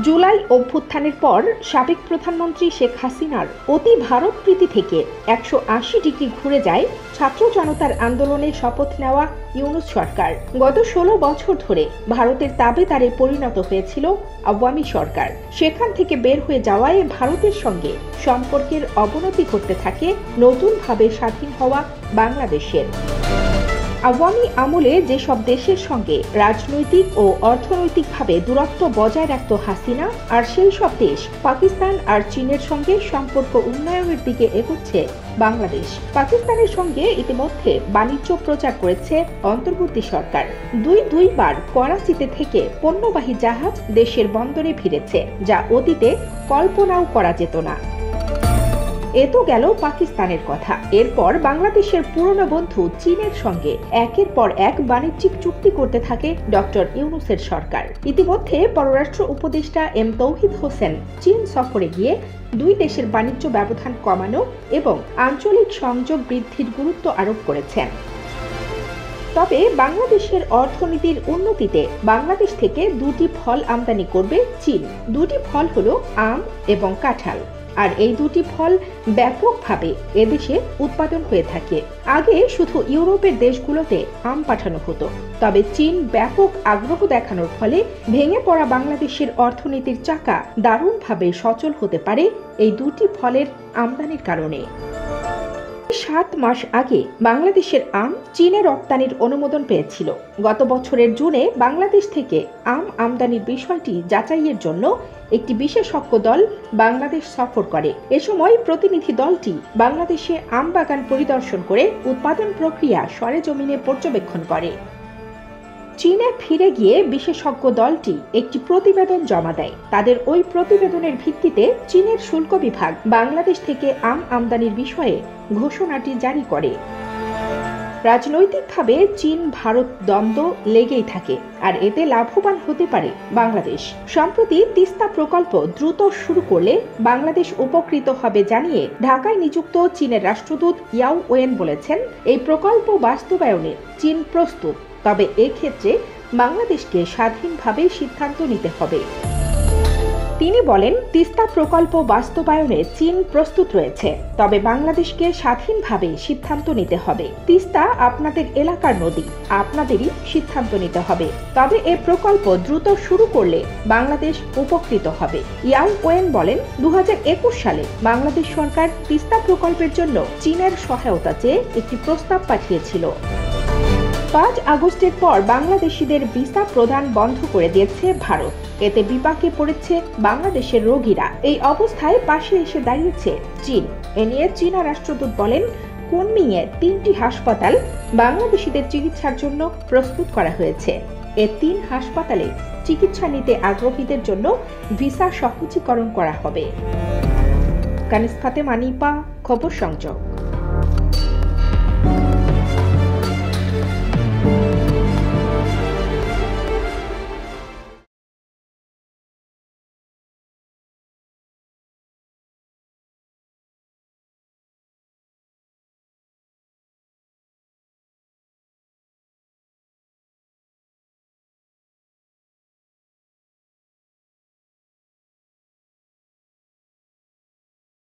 জুলাই অভ্যুত্থানের পর সাবেক প্রধানমন্ত্রী শেখ হাসিনার অতি ভারতপ্রীতি থেকে 180 ডিগ্রি ঘুরে যায় ছাত্র জনতার আন্দোলনে শপথ নেওয়া ইউনূস সরকার। গত 16 বছর ধরে ভারতের তাবেদারে পরিণত হয়েছিল আওয়ামী সরকার। সেখান থেকে বের হয়ে যাওয়ায় ভারতের সঙ্গে সম্পর্কের অবনতি ঘটতে থাকে নতুনভাবে স্বাধীন হওয়া বাংলাদেশের। আওয়ামী আমলে যেসব দেশের সঙ্গে রাজনৈতিক ও অর্থনৈতিকভাবে দূরত্ব বজায় রাখত হাসিনা, আর সেই সব দেশ পাকিস্তান আর চীনের সঙ্গে সম্পর্ক উন্নয়নের দিকে এগোচ্ছে বাংলাদেশ। পাকিস্তানের সঙ্গে ইতিমধ্যে বাণিজ্য প্রচার করেছে অন্তর্বর্তী সরকার। দুইবার করাচিতে থেকে পণ্যবাহী জাহাজ দেশের বন্দরে ভিড়েছে, যা অতীতে কল্পনাও করা যেত না। এ তো গেল পাকিস্তানের কথা। এরপর বাংলাদেশের পুরনো বন্ধু চীনের সঙ্গে একের পর এক বাণিজ্যিক চুক্তি করতে থাকে ডক্টর ইউনূসের সরকার। ইতিমধ্যে পররাষ্ট্র উপদেষ্টা এম তৌহিদ হোসেন চীন সফরে গিয়ে দুই দেশের বাণিজ্য ব্যবধান কমানো এবং আঞ্চলিক সংযোগ বৃদ্ধির গুরুত্ব আরোপ করেছেন। তবে বাংলাদেশের অর্থনীতির উন্নতিতে বাংলাদেশ থেকে দুটি ফল আমদানি করবে চীন। দুটি ফল হলো আম এবং কাঁঠাল, আর এই দুটি ফল ব্যাপকভাবে এদেশে উৎপাদন হয়ে থাকে। আগে শুধু ইউরোপের দেশগুলোতে আম পাঠানো হতো, তবে চীন ব্যাপক আগ্রহ দেখানোর ফলে ভেঙে পড়া বাংলাদেশের অর্থনীতির চাকা দারুণভাবে সচল হতে পারে এই দুটি ফলের আমদানির কারণে। 7 মাস আগে বাংলাদেশের আম চীনে রপ্তানির অনুমোদন পেয়েছিল। গত বছরের জুনে বাংলাদেশ থেকে আম আমদানির বিষয়টি যাচাইয়ের জন্য একটি বিশেষজ্ঞ দল বাংলাদেশ সফর করে। এ সময় প্রতিনিধি দলটি বাংলাদেশে আম বাগান পরিদর্শন করে উৎপাদন প্রক্রিয়া সরেজমিনে পর্যবেক্ষণ করে। চীনে ফিরে গিয়ে বিশেষজ্ঞ দলটি একটি প্রতিবেদন জমা দেয়। তাদের ওই প্রতিবেদনের ভিত্তিতে চীনের শুল্ক বিভাগ বাংলাদেশ থেকে আম আমদানির বিষয়ে ঘোষণাটি জারি করে। রাজনৈতিকভাবে চীন ভারত দ্বন্দ্ব লেগেই থাকে, আর এতে লাভবান হতে পারে বাংলাদেশ। সম্প্রতি তিস্তা প্রকল্প দ্রুত শুরু করলে বাংলাদেশ উপকৃত হবে জানিয়ে ঢাকায় নিযুক্ত চীনের রাষ্ট্রদূত ইয়াও ওয়েন বলেছেন, এই প্রকল্প বাস্তবায়নে চীন প্রস্তুত, তবে এক্ষেত্রে বাংলাদেশকে স্বাধীনভাবে সিদ্ধান্ত নিতে হবে। তিনি বলেন, তিস্তা প্রকল্প বাস্তবায়নে চীন প্রস্তুত রয়েছে, তবে বাংলাদেশকে স্বাধীনভাবে সিদ্ধান্ত নিতে হবে। তিস্তা আপনাদের এলাকার নদী, আপনাদেরই সিদ্ধান্ত নিতে হবে। তবে এ প্রকল্প দ্রুত শুরু করলে বাংলাদেশ উপকৃত হবে। ইয়াও ওয়েন বলেন, 2021 সালে বাংলাদেশ সরকার তিস্তা প্রকল্পের জন্য চীনের সহায়তা চেয়ে একটি প্রস্তাব পাঠিয়েছিল। 5 আগস্টের পর বাংলাদেশিদের ভিসা প্রদান বন্ধ করে দিয়েছে ভারত। এতে বিপাকে পড়েছে বাংলাদেশের রোগীরা। এই অবস্থায় পাশে এসে দাঁড়িয়েছে চীন। এ নিয়ে চীনা রাষ্ট্রদূত বলেন, কুনমিংয়ে 3টি হাসপাতাল বাংলাদেশিদের চিকিৎসার জন্য প্রস্তুত করা হয়েছে। এ 3 হাসপাতালে চিকিৎসা নিতে আগ্রহীদের জন্য ভিসা সহজীকরণ করা হবে। কানিজ ফাতেমা নিপা, খবর সংযোগ।